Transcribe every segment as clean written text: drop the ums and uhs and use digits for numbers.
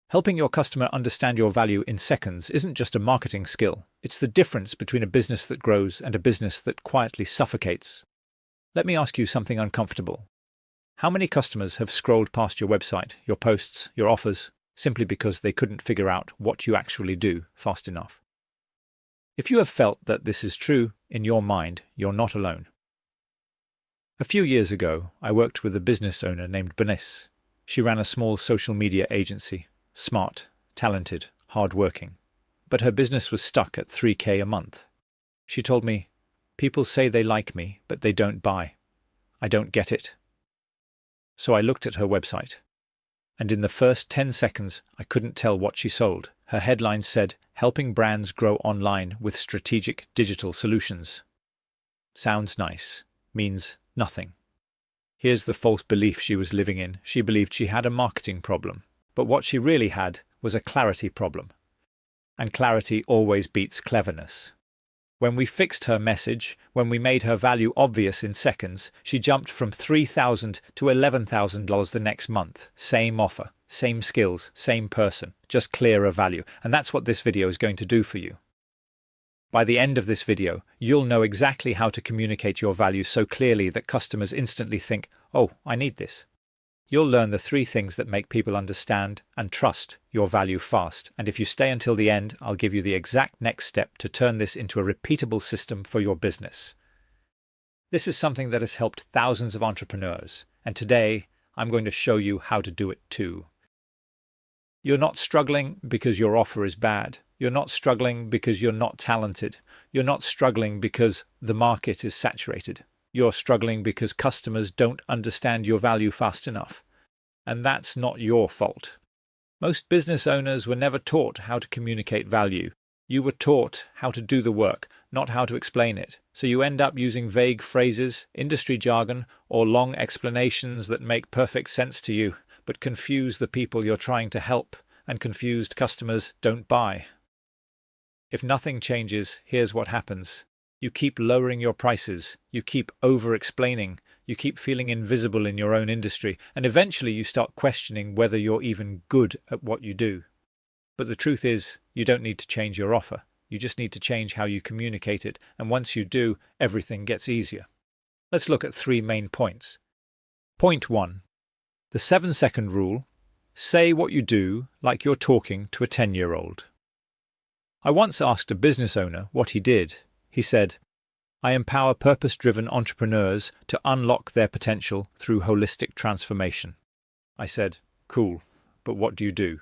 Helping your customer understand your value in seconds isn't just a marketing skill. It's the difference between a business that grows and a business that quietly suffocates. Let me ask you something uncomfortable. How many customers have scrolled past your website, your posts, your offers, simply because they couldn't figure out what you actually do fast enough? If you have felt that this is true in your mind, you're not alone. A few years ago, I worked with a business owner named Bernice. She ran a small social media agency. Smart, talented, hard-working. But her business was stuck at $3,000 a month. She told me, "People say they like me, but they don't buy. I don't get it." So I looked at her website. And in the first 10 seconds, I couldn't tell what she sold. Her headline said, "Helping brands grow online with strategic digital solutions." Sounds nice. Means nothing. Here's the false belief she was living in. She believed she had a marketing problem. But what she really had was a clarity problem. And clarity always beats cleverness. When we fixed her message, when we made her value obvious in seconds, she jumped from $3,000 to $11,000 the next month. Same offer, same skills, same person, just clearer value. And that's what this video is going to do for you. By the end of this video, you'll know exactly how to communicate your value so clearly that customers instantly think, "Oh, I need this." You'll learn the 3 things that make people understand and trust your value fast. And if you stay until the end, I'll give you the exact next step to turn this into a repeatable system for your business. This is something that has helped thousands of entrepreneurs, and today I'm going to show you how to do it too. You're not struggling because your offer is bad. You're not struggling because you're not talented. You're not struggling because the market is saturated. You're struggling because customers don't understand your value fast enough. And that's not your fault. Most business owners were never taught how to communicate value. You were taught how to do the work, not how to explain it. So you end up using vague phrases, industry jargon, or long explanations that make perfect sense to you, but confuse the people you're trying to help, and confused customers don't buy. If nothing changes, here's what happens. You keep lowering your prices, you keep over-explaining, you keep feeling invisible in your own industry, and eventually you start questioning whether you're even good at what you do. But the truth is, you don't need to change your offer. You just need to change how you communicate it, and once you do, everything gets easier. Let's look at 3 main points. Point 1. The 7-second rule. Say what you do like you're talking to a 10-year-old. I once asked a business owner what he did. He said, "I empower purpose-driven entrepreneurs to unlock their potential through holistic transformation." I said, "Cool, but what do you do?"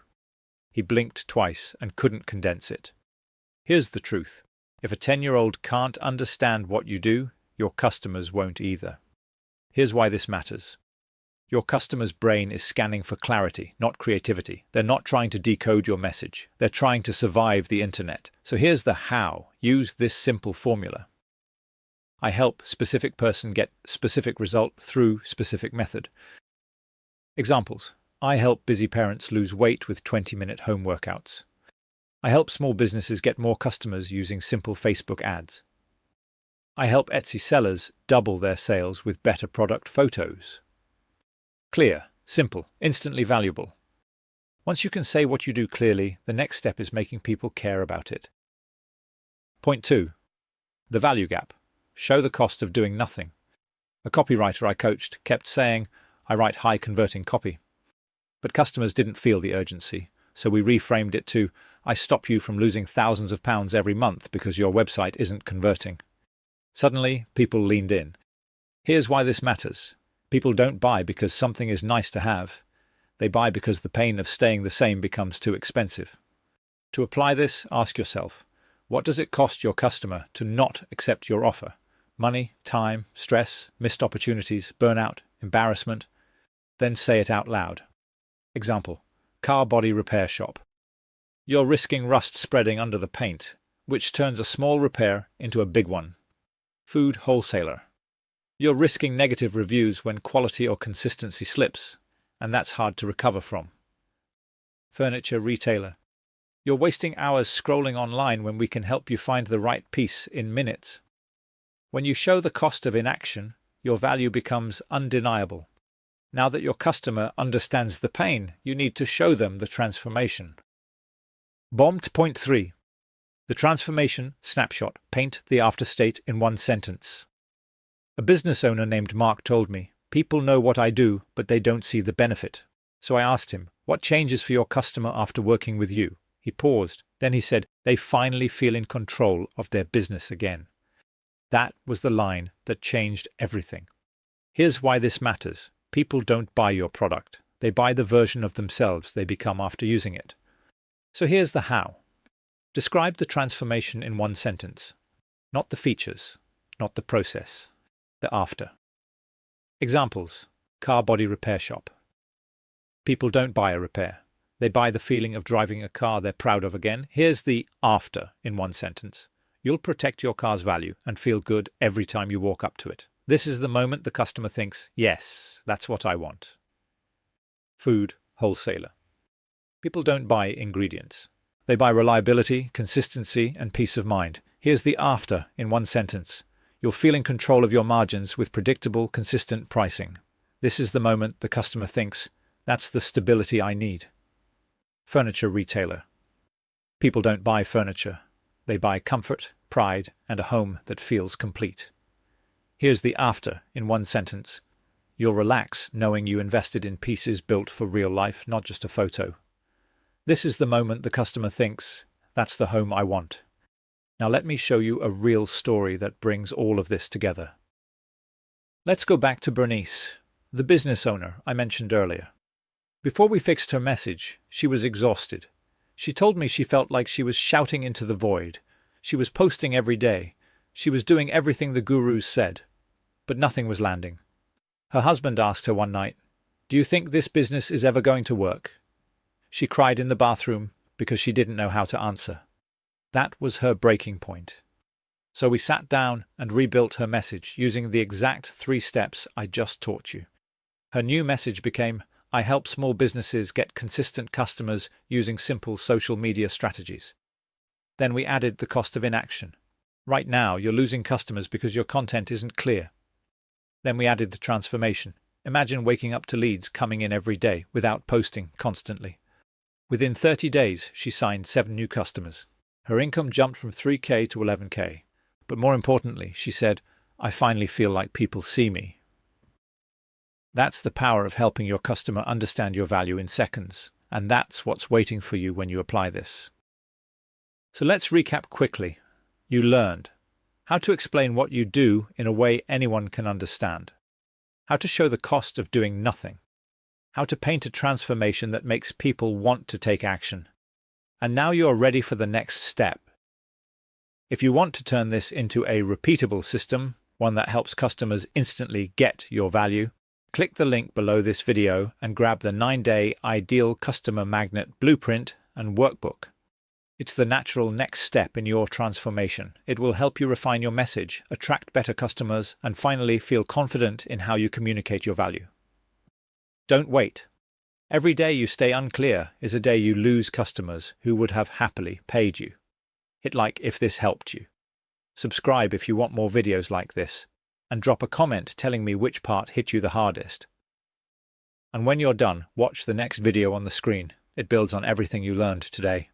He blinked twice and couldn't condense it. Here's the truth. If a 10-year-old can't understand what you do, your customers won't either. Here's why this matters. Your customer's brain is scanning for clarity, not creativity. They're not trying to decode your message. They're trying to survive the internet. So here's the how. Use this simple formula. I help specific person get specific result through specific method. Examples. I help busy parents lose weight with 20-minute home workouts. I help small businesses get more customers using simple Facebook ads. I help Etsy sellers double their sales with better product photos. Clear, simple, instantly valuable. Once you can say what you do clearly, the next step is making people care about it. Point 2. The value gap. Show the cost of doing nothing. A copywriter I coached kept saying, "I write high-converting copy." But customers didn't feel the urgency, so we reframed it to, "I stop you from losing thousands of pounds every month because your website isn't converting." Suddenly, people leaned in. Here's why this matters. People don't buy because something is nice to have. They buy because the pain of staying the same becomes too expensive. To apply this, ask yourself, what does it cost your customer to not accept your offer? Money, time, stress, missed opportunities, burnout, embarrassment? Then say it out loud. Example, car body repair shop. You're risking rust spreading under the paint, which turns a small repair into a big one. Food wholesaler. You're risking negative reviews when quality or consistency slips, and that's hard to recover from. Furniture retailer. You're wasting hours scrolling online when we can help you find the right piece in minutes. When you show the cost of inaction, your value becomes undeniable. Now that your customer understands the pain, you need to show them the transformation. Bomb to point 3. The transformation snapshot. Paint the afterstate in one sentence. A business owner named Mark told me, "People know what I do, but they don't see the benefit." So I asked him, "What changes for your customer after working with you?" He paused. Then he said, "They finally feel in control of their business again." That was the line that changed everything. Here's why this matters. People don't buy your product. They buy the version of themselves they become after using it. So here's the how. Describe the transformation in one sentence. Not the features, not the process, the after. Examples: car body repair shop. People don't buy a repair. They buy the feeling of driving a car they're proud of again. Here's the after in one sentence. You'll protect your car's value and feel good every time you walk up to it. This is the moment the customer thinks, "Yes, that's what I want." Food wholesaler. People don't buy ingredients. They buy reliability, consistency, and peace of mind. Here's the after in one sentence. You'll feel in control of your margins with predictable, consistent pricing. This is the moment the customer thinks, "That's the stability I need." Furniture retailer. People don't buy furniture. They buy comfort, pride, and a home that feels complete. Here's the after in one sentence. You'll relax knowing you invested in pieces built for real life, not just a photo. This is the moment the customer thinks, "That's the home I want." Now let me show you a real story that brings all of this together. Let's go back to Bernice, the business owner I mentioned earlier. Before we fixed her message, she was exhausted. She told me she felt like she was shouting into the void. She was posting every day. She was doing everything the gurus said. But nothing was landing. Her husband asked her one night, "Do you think this business is ever going to work?" She cried in the bathroom because she didn't know how to answer. That was her breaking point. So we sat down and rebuilt her message using the exact 3 steps I just taught you. Her new message became, "I help small businesses get consistent customers using simple social media strategies." Then we added the cost of inaction. Right now, you're losing customers because your content isn't clear. Then we added the transformation. Imagine waking up to leads coming in every day without posting constantly. Within 30 days, she signed 7 new customers. Her income jumped from 3K to 11K. But more importantly, she said, "I finally feel like people see me." That's the power of helping your customer understand your value in seconds, and that's what's waiting for you when you apply this. So let's recap quickly. You learned how to explain what you do in a way anyone can understand, how to show the cost of doing nothing, how to paint a transformation that makes people want to take action, and now you are ready for the next step. If you want to turn this into a repeatable system, one that helps customers instantly get your value, click the link below this video and grab the 9-day Ideal Customer Magnet Blueprint and Workbook. It's the natural next step in your transformation. It will help you refine your message, attract better customers, and finally feel confident in how you communicate your value. Don't wait. Every day you stay unclear is a day you lose customers who would have happily paid you. Hit like if this helped you. Subscribe if you want more videos like this, and drop a comment telling me which part hit you the hardest. And when you're done, watch the next video on the screen. It builds on everything you learned today.